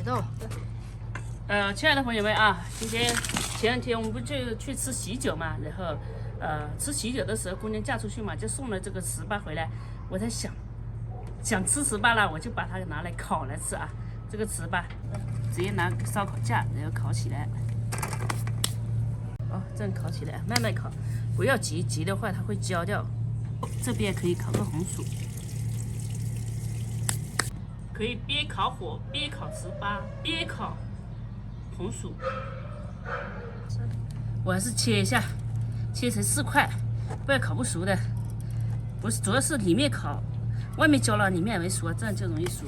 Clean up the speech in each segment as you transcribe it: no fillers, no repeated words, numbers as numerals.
道。亲爱的朋友们啊，前两天我们不就去吃喜酒嘛，然后吃喜酒的时候，姑娘嫁出去嘛，就送了这个糍粑回来。我在想吃糍粑了，我就把它拿来烤来吃啊。这个糍粑直接拿烧烤架，然后烤起来。哦，这样烤起来，慢慢烤，不要急，急的话它会焦掉。这边可以烤个红薯，可以边烤火边烤糍粑，边烤红薯。我还是切一下，切成4块，不然烤不熟的。不是，主要是里面烤，外面焦了，里面还没熟，这样就容易熟。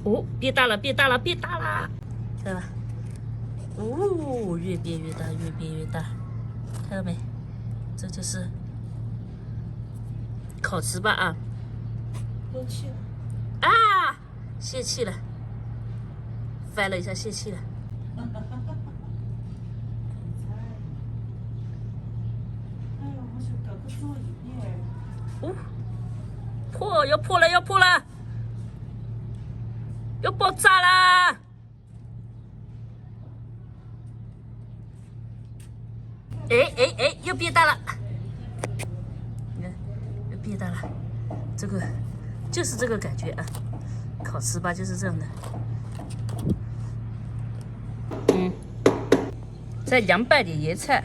哦，变大了，变大了，变大了，看到吧？哦，越变越大，越变越大，看到没？这就是烤糍粑啊！漏气了啊，泄气了，翻了一下，泄气了。哎呦，我想搞个座椅耶！哦，破，要破了，要破了，要爆炸啦！哎，又变大了，你看，又变大了，这个就是这个感觉啊，烤糍粑就是这样的。再凉拌点椰菜，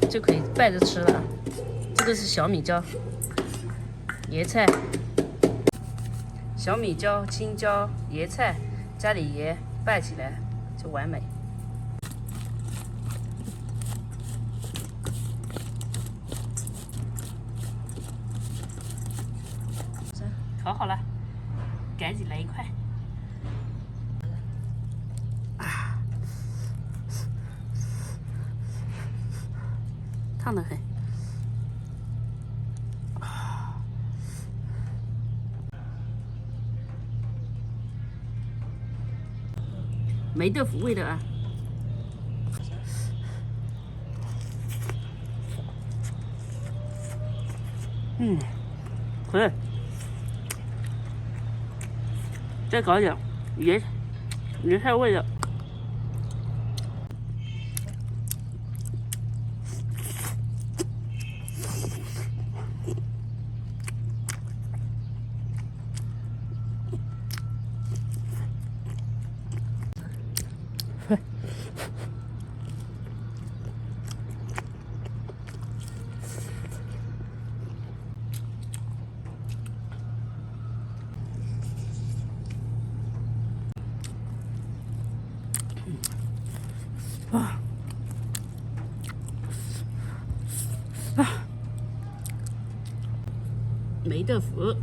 就可以拌着吃了啊。这个是小米椒、椰菜、小米椒、青椒、椰菜，加点盐拌起来就完美。烤好了，赶紧来一块。烫得很。没豆腐味的啊。可以。再搞点椰菜味的。没豆腐，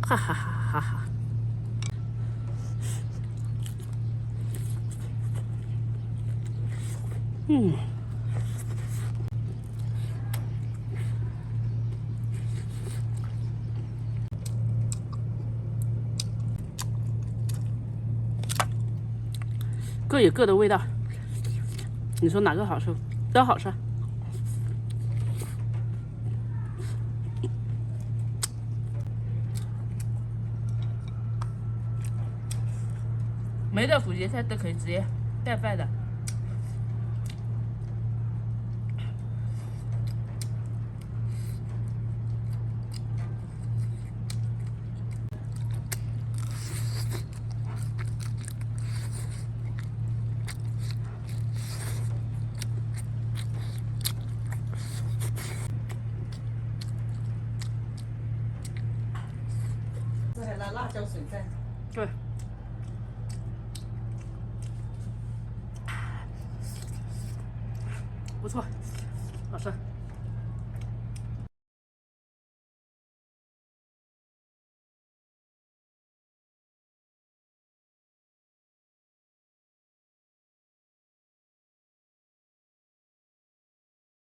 哈哈哈哈！各有各的味道，你说哪个好吃？都好吃。没豆腐、椰菜都可以直接带饭的。这还拿辣椒水蘸。对。不错，好吃。